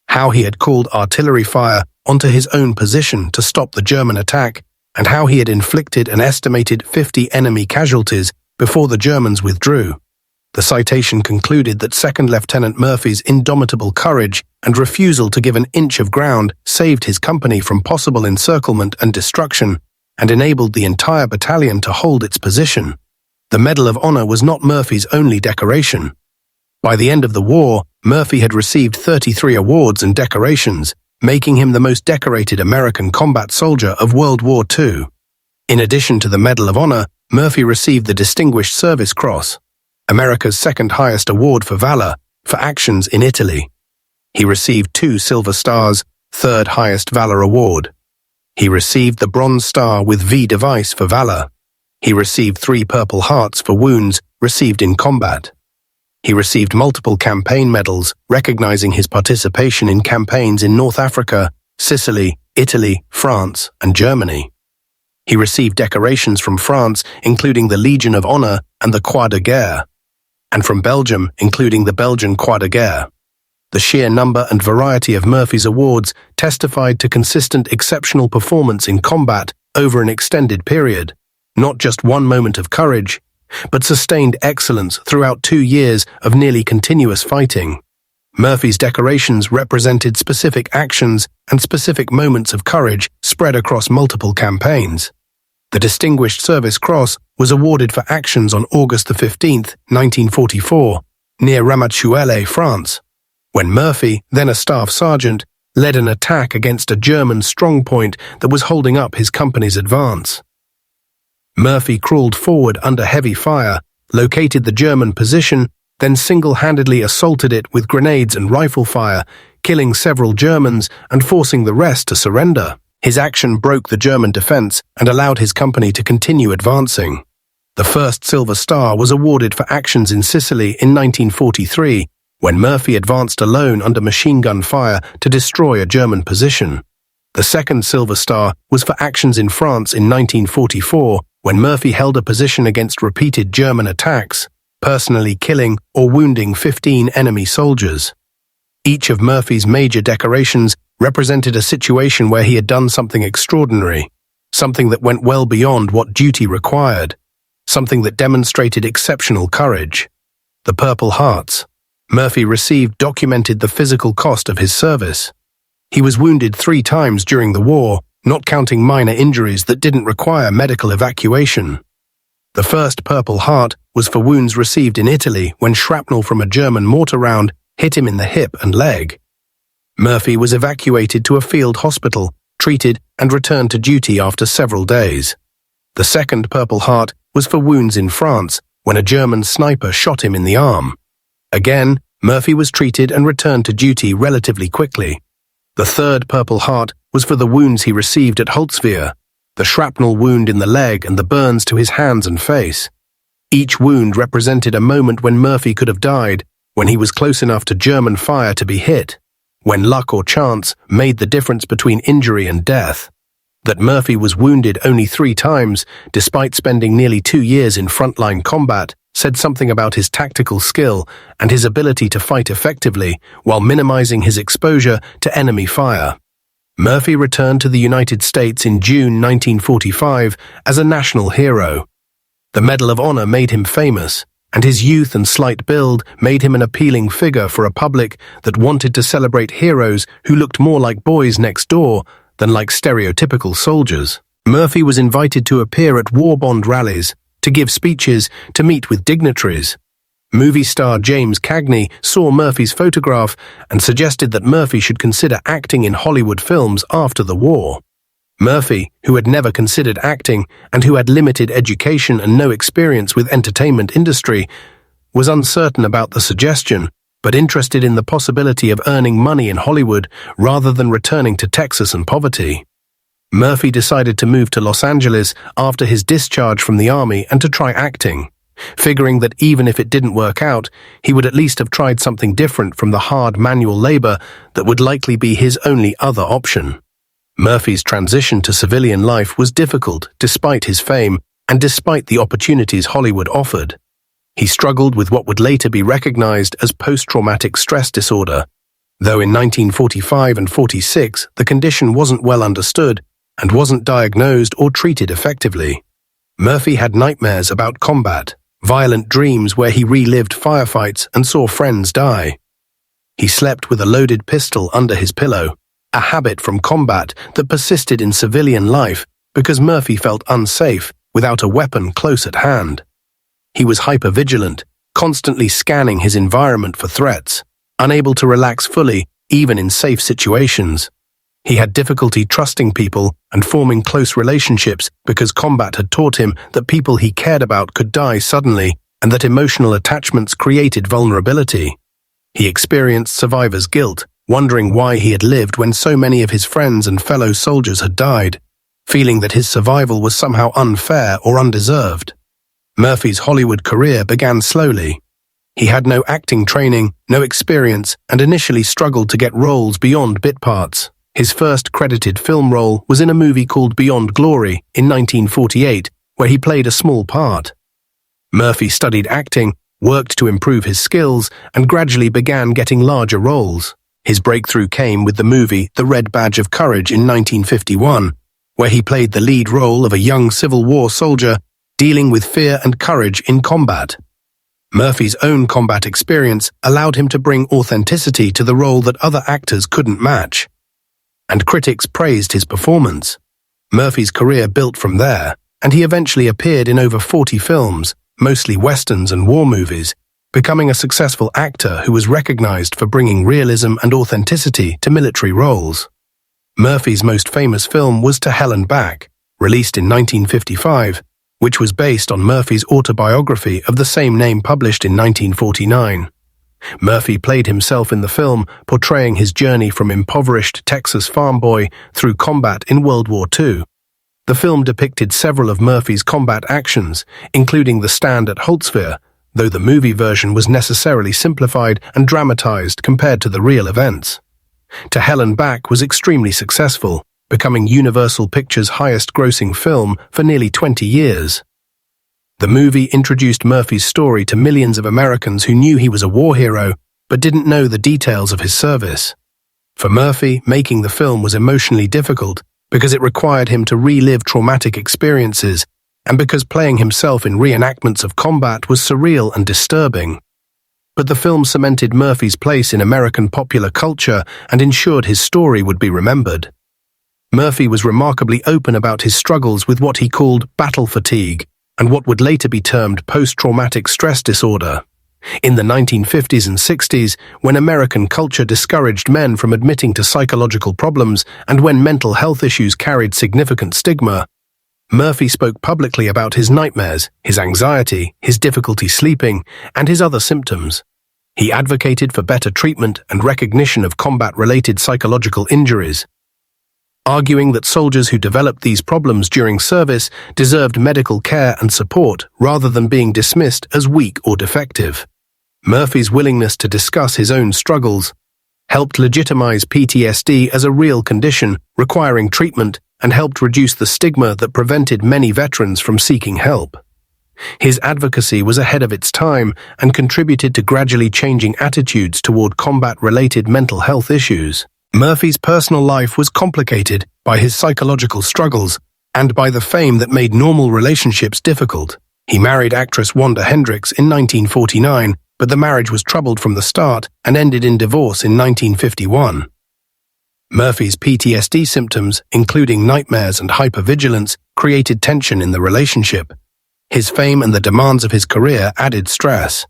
how he had called artillery fire onto his own position to stop the German attack, and how he had inflicted an estimated 50 enemy casualties before the Germans withdrew. The citation concluded that Second Lieutenant Murphy's indomitable courage and refusal to give an inch of ground saved his company from possible encirclement and destruction and enabled the entire battalion to hold its position. The Medal of Honor was not Murphy's only decoration. By the end of the war, Murphy had received 33 awards and decorations, making him the most decorated American combat soldier of World War II. In addition to the Medal of Honor, Murphy received the Distinguished Service Cross, America's second highest award for valor, for actions in Italy. He received 2 Silver Stars, third highest valor award. He received the Bronze Star with V device for valor. He received 3 Purple Hearts for wounds received in combat. He received multiple campaign medals recognizing his participation in campaigns in North Africa, Sicily, Italy, France, and Germany. He received decorations from France, including the Legion of Honor and the Croix de Guerre, and from Belgium, including the Belgian Croix de Guerre. The sheer number and variety of Murphy's awards testified to consistent exceptional performance in combat over an extended period, not just one moment of courage, but sustained excellence throughout 2 years of nearly continuous fighting. Murphy's decorations represented specific actions and specific moments of courage spread across multiple campaigns. The Distinguished Service Cross was awarded for actions on August 15, 1944, near Ramatuelle, France, when Murphy, then a staff sergeant, led an attack against a German strongpoint that was holding up his company's advance. Murphy crawled forward under heavy fire, located the German position, then single-handedly assaulted it with grenades and rifle fire, killing several Germans and forcing the rest to surrender. His action broke the German defense and allowed his company to continue advancing. The first Silver Star was awarded for actions in Sicily in 1943, when Murphy advanced alone under machine gun fire to destroy a German position. The second Silver Star was for actions in France in 1944, when Murphy held a position against repeated German attacks, personally killing or wounding 15 enemy soldiers. Each of Murphy's major decorations represented a situation where he had done something extraordinary, something that went well beyond what duty required, something that demonstrated exceptional courage. The Purple Hearts Murphy received documented the physical cost of his service. He was wounded 3 times during the war, not counting minor injuries that didn't require medical evacuation. The first Purple Heart was for wounds received in Italy when shrapnel from a German mortar round hit him in the hip and leg. Murphy was evacuated to a field hospital, treated, and returned to duty after several days. The second Purple Heart was for wounds in France when a German sniper shot him in the arm. Again, Murphy was treated and returned to duty relatively quickly. The third Purple Heart was for the wounds he received at Holtzwihr, the shrapnel wound in the leg and the burns to his hands and face. Each wound represented a moment when Murphy could have died, when he was close enough to German fire to be hit, when luck or chance made the difference between injury and death. That Murphy was wounded only 3 times, despite spending nearly 2 years in frontline combat, said something about his tactical skill and his ability to fight effectively while minimizing his exposure to enemy fire. Murphy returned to the United States in June 1945 as a national hero. The Medal of Honor made him famous, and his youth and slight build made him an appealing figure for a public that wanted to celebrate heroes who looked more like boys next door than like stereotypical soldiers. Murphy was invited to appear at war bond rallies, to give speeches, to meet with dignitaries. Movie star James Cagney saw Murphy's photograph and suggested that Murphy should consider acting in Hollywood films after the war. Murphy, who had never considered acting and who had limited education and no experience with entertainment industry, was uncertain about the suggestion, but interested in the possibility of earning money in Hollywood rather than returning to Texas and poverty. Murphy decided to move to Los Angeles after his discharge from the army and to try acting, figuring that even if it didn't work out, he would at least have tried something different from the hard manual labor that would likely be his only other option. Murphy's transition to civilian life was difficult despite his fame and despite the opportunities Hollywood offered. He struggled with what would later be recognized as post-traumatic stress disorder, though in 1945 and 46 the condition wasn't well understood and wasn't diagnosed or treated effectively. Murphy had nightmares about combat, violent dreams where he relived firefights and saw friends die. He slept with a loaded pistol under his pillow, a habit from combat that persisted in civilian life because Murphy felt unsafe without a weapon close at hand. He was hypervigilant, constantly scanning his environment for threats, unable to relax fully even in safe situations. He had difficulty trusting people and forming close relationships because combat had taught him that people he cared about could die suddenly and that emotional attachments created vulnerability. He experienced survivor's guilt, wondering why he had lived when so many of his friends and fellow soldiers had died, feeling that his survival was somehow unfair or undeserved. Murphy's Hollywood career began slowly. He had no acting training, no experience, and initially struggled to get roles beyond bit parts. His first credited film role was in a movie called Beyond Glory in 1948, where he played a small part. Murphy studied acting, worked to improve his skills, and gradually began getting larger roles. His breakthrough came with the movie The Red Badge of Courage in 1951, where he played the lead role of a young Civil War soldier dealing with fear and courage in combat. Murphy's own combat experience allowed him to bring authenticity to the role that other actors couldn't match. And critics praised his performance. Murphy's career built from there, and he eventually appeared in over 40 films, mostly westerns and war movies, becoming a successful actor who was recognized for bringing realism and authenticity to military roles. Murphy's most famous film was To Hell and Back, released in 1955, which was based on Murphy's autobiography of the same name published in 1949. Murphy played himself in the film, portraying his journey from impoverished Texas farm boy through combat in World War II. The film depicted several of Murphy's combat actions, including the stand at Holtzwihr, though the movie version was necessarily simplified and dramatized compared to the real events. To Hell and Back was extremely successful, becoming Universal Pictures' highest-grossing film for nearly 20 years. The movie introduced Murphy's story to millions of Americans who knew he was a war hero but didn't know the details of his service. For Murphy, making the film was emotionally difficult because it required him to relive traumatic experiences and because playing himself in reenactments of combat was surreal and disturbing. But the film cemented Murphy's place in American popular culture and ensured his story would be remembered. Murphy was remarkably open about his struggles with what he called battle fatigue and what would later be termed post-traumatic stress disorder. In the 1950s and 60s, when American culture discouraged men from admitting to psychological problems and when mental health issues carried significant stigma, Murphy spoke publicly about his nightmares, his anxiety, his difficulty sleeping, and his other symptoms. He advocated for better treatment and recognition of combat-related psychological injuries, arguing that soldiers who developed these problems during service deserved medical care and support rather than being dismissed as weak or defective. Murphy's willingness to discuss his own struggles helped legitimize PTSD as a real condition requiring treatment and helped reduce the stigma that prevented many veterans from seeking help. His advocacy was ahead of its time and contributed to gradually changing attitudes toward combat-related mental health issues. Murphy's personal life was complicated by his psychological struggles and by the fame that made normal relationships difficult. He married actress Wanda Hendricks in 1949, but the marriage was troubled from the start and ended in divorce in 1951. Murphy's PTSD symptoms, including nightmares and hypervigilance, created tension in the relationship. His fame and the demands of his career added stress.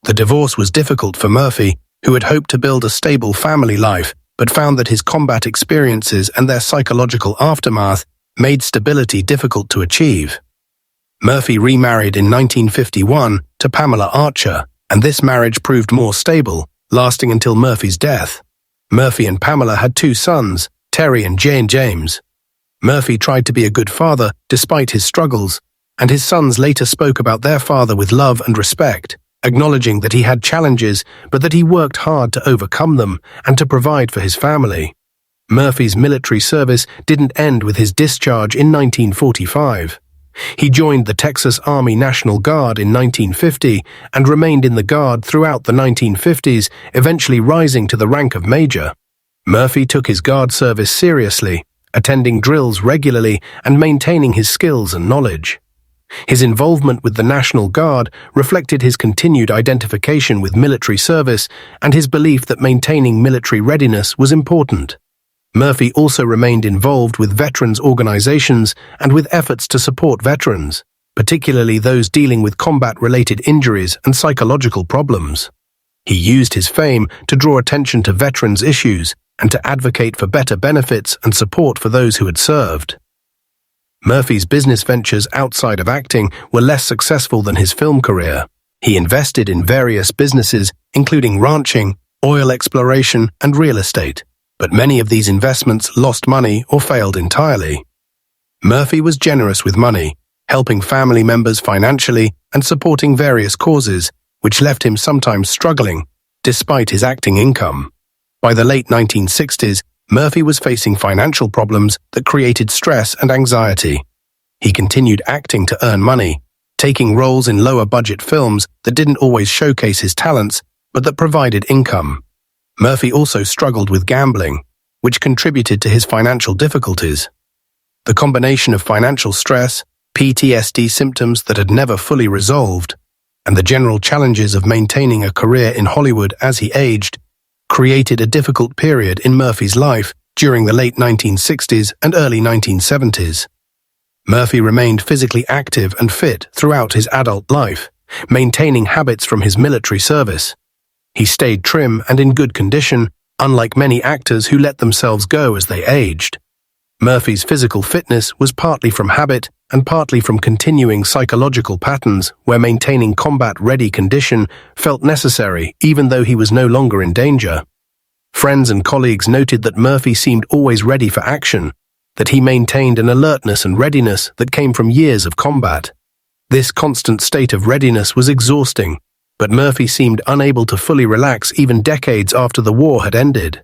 The divorce was difficult for Murphy, who had hoped to build a stable family life, but found that his combat experiences and their psychological aftermath made stability difficult to achieve. Murphy remarried in 1951 to Pamela Archer, and this marriage proved more stable, lasting until Murphy's death. Murphy and Pamela had 2 sons, Terry and Jane James. Murphy tried to be a good father despite his struggles, and his sons later spoke about their father with love and respect, acknowledging that he had challenges but that he worked hard to overcome them and to provide for his family. Murphy's military service didn't end with his discharge in 1945. He joined the Texas Army National Guard in 1950 and remained in the Guard throughout the 1950s, eventually rising to the rank of major. Murphy took his Guard service seriously, attending drills regularly and maintaining his skills and knowledge. His involvement with the National Guard reflected his continued identification with military service and his belief that maintaining military readiness was important. Murphy also remained involved with veterans organizations and with efforts to support veterans, particularly those dealing with combat-related injuries and psychological problems. He used his fame to draw attention to veterans' issues and to advocate for better benefits and support for those who had served. Murphy's business ventures outside of acting were less successful than his film career. He invested in various businesses, including ranching, oil exploration, and real estate, but many of these investments lost money or failed entirely. Murphy was generous with money, helping family members financially and supporting various causes, which left him sometimes struggling, despite his acting income. By the late 1960s, Murphy was facing financial problems that created stress and anxiety. He continued acting to earn money, taking roles in lower-budget films that didn't always showcase his talents, but that provided income. Murphy also struggled with gambling, which contributed to his financial difficulties. The combination of financial stress, PTSD symptoms that had never fully resolved, and the general challenges of maintaining a career in Hollywood as he aged, created a difficult period in Murphy's life during the late 1960s and early 1970s. Murphy remained physically active and fit throughout his adult life, maintaining habits from his military service. He stayed trim and in good condition, unlike many actors who let themselves go as they aged. Murphy's physical fitness was partly from habit and partly from continuing psychological patterns where maintaining combat-ready condition felt necessary even though he was no longer in danger. Friends and colleagues noted that Murphy seemed always ready for action, that he maintained an alertness and readiness that came from years of combat. This constant state of readiness was exhausting, but Murphy seemed unable to fully relax even decades after the war had ended.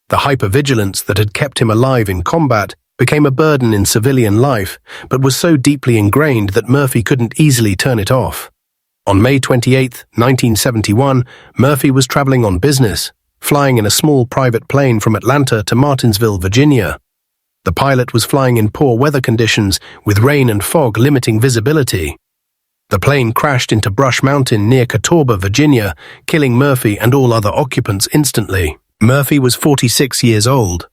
The hypervigilance that had kept him alive in combat became a burden in civilian life, but was so deeply ingrained that Murphy couldn't easily turn it off. On May 28, 1971, Murphy was traveling on business, flying in a small private plane from Atlanta to Martinsville, Virginia. The pilot was flying in poor weather conditions, with rain and fog limiting visibility. The plane crashed into Brush Mountain near Catawba, Virginia, killing Murphy and all other occupants instantly. Murphy was 46 years old.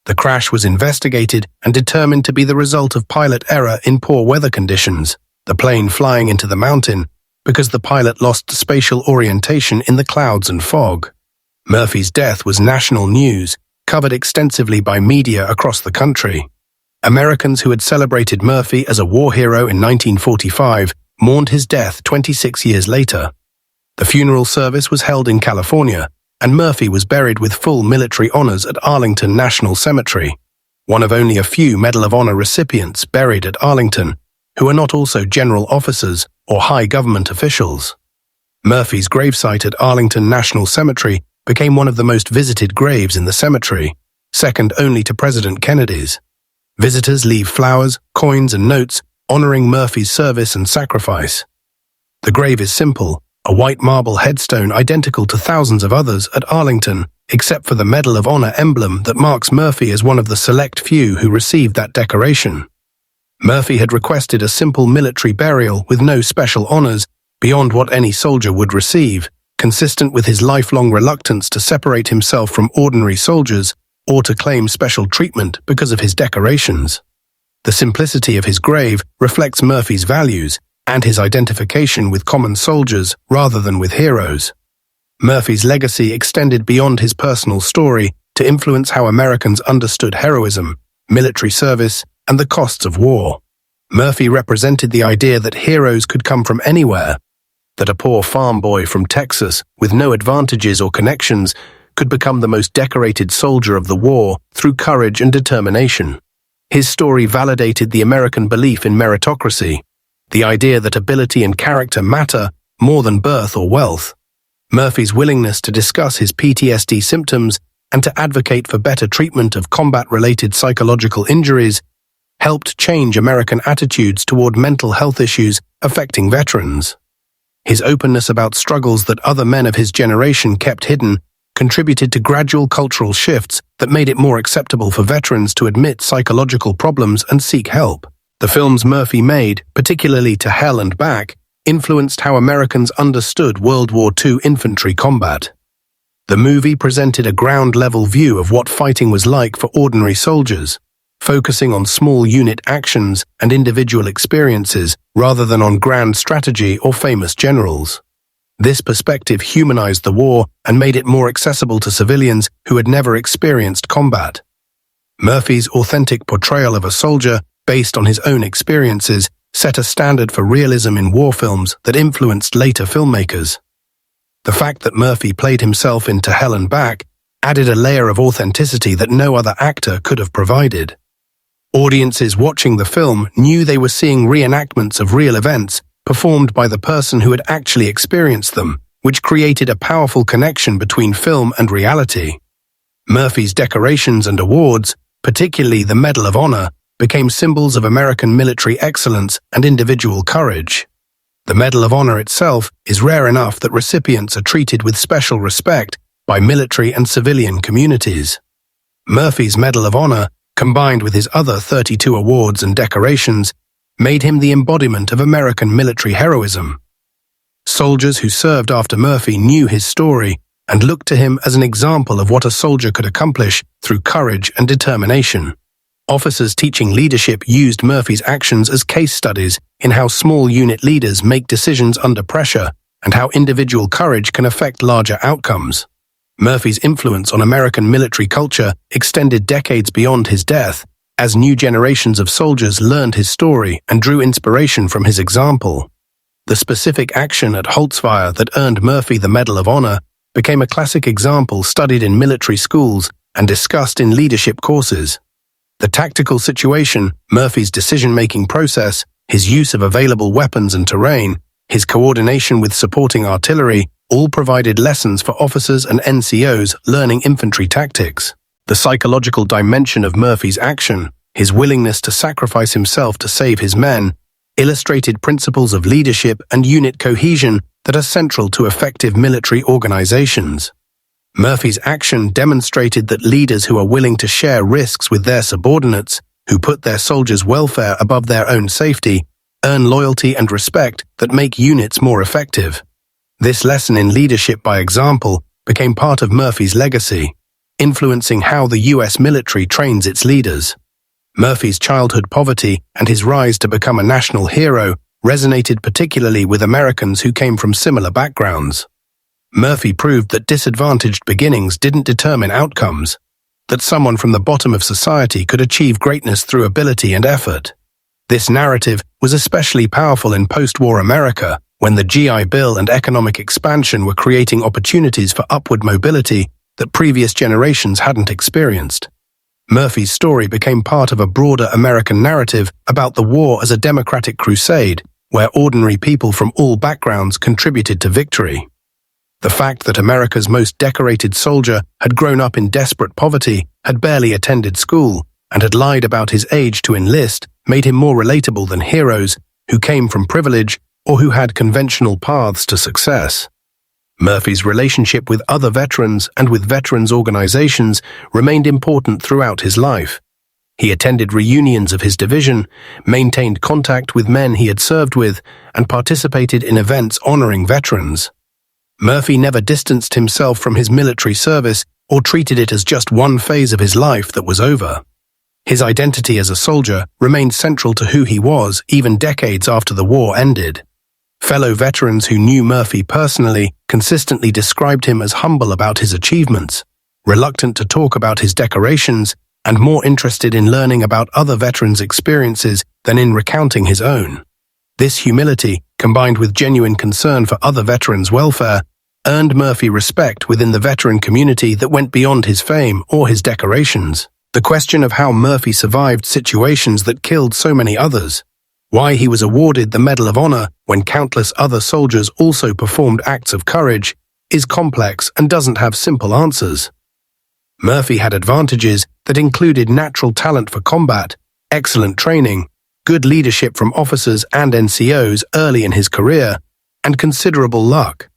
The crash was investigated and determined to be the result of pilot error in poor weather conditions, the plane flying into the mountain, because the pilot lost spatial orientation in the clouds and fog. Murphy's death was national news, covered extensively by media across the country. Americans who had celebrated Murphy as a war hero in 1945 mourned his death 26 years later. The funeral service was held in California, and Murphy was buried with full military honors at Arlington National Cemetery, one of only a few Medal of Honor recipients buried at Arlington, who are not also general officers or high government officials. Murphy's gravesite at Arlington National Cemetery became one of the most visited graves in the cemetery, second only to President Kennedy's. Visitors leave flowers, coins, and notes honoring Murphy's service and sacrifice. The grave is simple, a white marble headstone identical to thousands of others at Arlington, except for the Medal of Honor emblem that marks Murphy as one of the select few who received that decoration. Murphy had requested a simple military burial with no special honors beyond what any soldier would receive, consistent with his lifelong reluctance to separate himself from ordinary soldiers or to claim special treatment because of his decorations. The simplicity of his grave reflects Murphy's values and his identification with common soldiers rather than with heroes. Murphy's legacy extended beyond his personal story to influence how Americans understood heroism, military service, and the costs of war. Murphy represented the idea that heroes could come from anywhere, that a poor farm boy from Texas with no advantages or connections could become the most decorated soldier of the war through courage and determination. His story validated the American belief in meritocracy, the idea that ability and character matter more than birth or wealth. Murphy's willingness to discuss his PTSD symptoms and to advocate for better treatment of combat-related psychological injuries helped change American attitudes toward mental health issues affecting veterans. His openness about struggles that other men of his generation kept hidden contributed to gradual cultural shifts that made it more acceptable for veterans to admit psychological problems and seek help. The films Murphy made, particularly To Hell and Back, influenced how Americans understood World War II infantry combat. The movie presented a ground-level view of what fighting was like for ordinary soldiers, focusing on small unit actions and individual experiences rather than on grand strategy or famous generals. This perspective humanized the war and made it more accessible to civilians who had never experienced combat. Murphy's authentic portrayal of a soldier, based on his own experiences, set a standard for realism in war films that influenced later filmmakers. The fact that Murphy played himself in To Hell and Back added a layer of authenticity that no other actor could have provided. Audiences watching the film knew they were seeing reenactments of real events performed by the person who had actually experienced them, which created a powerful connection between film and reality. Murphy's decorations and awards, particularly the Medal of Honor, became symbols of American military excellence and individual courage. The Medal of Honor itself is rare enough that recipients are treated with special respect by military and civilian communities. Murphy's Medal of Honor, combined with his other 32 awards and decorations, made him the embodiment of American military heroism. Soldiers who served after Murphy knew his story and looked to him as an example of what a soldier could accomplish through courage and determination. Officers teaching leadership used Murphy's actions as case studies in how small unit leaders make decisions under pressure and how individual courage can affect larger outcomes. Murphy's influence on American military culture extended decades beyond his death, as new generations of soldiers learned his story and drew inspiration from his example. The specific action at Holtzwihr that earned Murphy the Medal of Honor became a classic example studied in military schools and discussed in leadership courses. The tactical situation, Murphy's decision-making process, his use of available weapons and terrain, his coordination with supporting artillery, all provided lessons for officers and NCOs learning infantry tactics. The psychological dimension of Murphy's action, his willingness to sacrifice himself to save his men, illustrated principles of leadership and unit cohesion that are central to effective military organizations. Murphy's action demonstrated that leaders who are willing to share risks with their subordinates, who put their soldiers' welfare above their own safety, earn loyalty and respect that make units more effective. This lesson in leadership by example became part of Murphy's legacy, influencing how the U.S. military trains its leaders. Murphy's childhood poverty and his rise to become a national hero resonated particularly with Americans who came from similar backgrounds. Murphy proved that disadvantaged beginnings didn't determine outcomes, that someone from the bottom of society could achieve greatness through ability and effort. This narrative was especially powerful in post-war America, when the GI Bill and economic expansion were creating opportunities for upward mobility that previous generations hadn't experienced. Murphy's story became part of a broader American narrative about the war as a democratic crusade, where ordinary people from all backgrounds contributed to victory. The fact that America's most decorated soldier had grown up in desperate poverty, had barely attended school, and had lied about his age to enlist made him more relatable than heroes who came from privilege or who had conventional paths to success. Murphy's relationship with other veterans and with veterans organizations remained important throughout his life. He attended reunions of his division, maintained contact with men he had served with, and participated in events honoring veterans. Murphy never distanced himself from his military service or treated it as just one phase of his life that was over. His identity as a soldier remained central to who he was even decades after the war ended. Fellow veterans who knew Murphy personally consistently described him as humble about his achievements, reluctant to talk about his decorations, and more interested in learning about other veterans' experiences than in recounting his own. This humility, combined with genuine concern for other veterans' welfare, earned Murphy respect within the veteran community that went beyond his fame or his decorations. The question of how Murphy survived situations that killed so many others, why he was awarded the Medal of Honor when countless other soldiers also performed acts of courage, is complex and doesn't have simple answers. Murphy had advantages that included natural talent for combat, excellent training, good leadership from officers and NCOs early in his career, and considerable luck.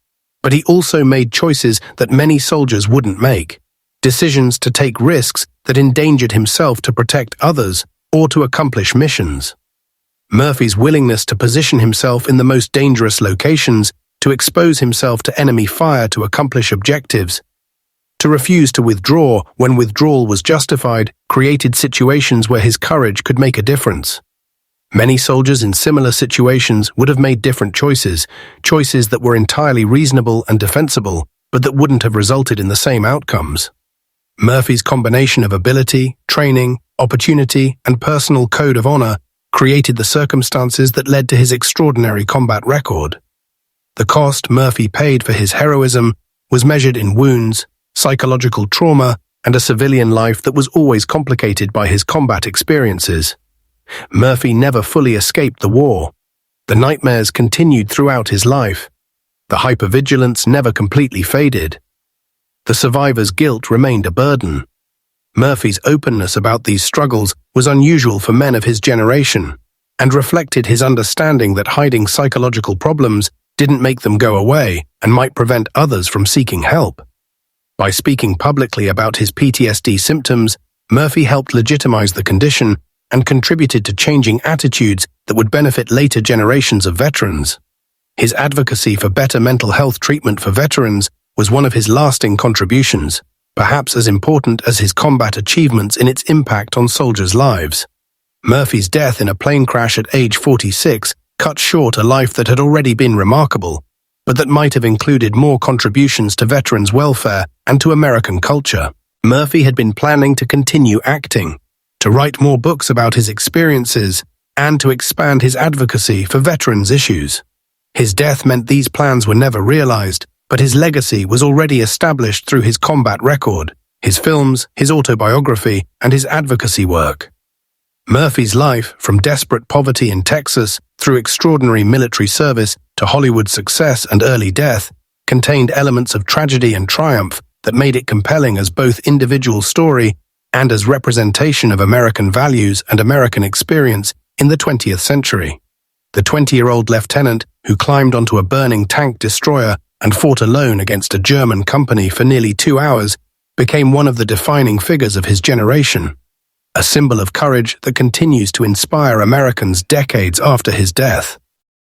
But he also made choices that many soldiers wouldn't make, decisions to take risks that endangered himself to protect others or to accomplish missions. Murphy's willingness to position himself in the most dangerous locations, to expose himself to enemy fire to accomplish objectives, to refuse to withdraw when withdrawal was justified, created situations where his courage could make a difference. Many soldiers in similar situations would have made different choices that were entirely reasonable and defensible, but that wouldn't have resulted in the same outcomes. Murphy's combination of ability, training, opportunity, and personal code of honor created the circumstances that led to his extraordinary combat record. The cost Murphy paid for his heroism was measured in wounds, psychological trauma, and a civilian life that was always complicated by his combat experiences. Murphy never fully escaped the war. The nightmares continued throughout his life. The hypervigilance never completely faded. The survivor's guilt remained a burden. Murphy's openness about these struggles was unusual for men of his generation, and reflected his understanding that hiding psychological problems didn't make them go away and might prevent others from seeking help. By speaking publicly about his PTSD symptoms, Murphy helped legitimize the condition and contributed to changing attitudes that would benefit later generations of veterans. His advocacy for better mental health treatment for veterans was one of his lasting contributions, perhaps as important as his combat achievements in its impact on soldiers' lives. Murphy's death in a plane crash at age 46 cut short a life that had already been remarkable, but that might have included more contributions to veterans' welfare and to American culture. Murphy had been planning to continue acting, to write more books about his experiences, and to expand his advocacy for veterans' issues. His death meant these plans were never realized, but his legacy was already established through his combat record, his films, his autobiography, and his advocacy work. Murphy's life, from desperate poverty in Texas through extraordinary military service to Hollywood success and early death, contained elements of tragedy and triumph that made it compelling as both individual story and as representation of American values and American experience in the 20th century. The 20-year-old lieutenant who climbed onto a burning tank destroyer and fought alone against a German company for nearly 2 hours became one of the defining figures of his generation, a symbol of courage that continues to inspire Americans decades after his death.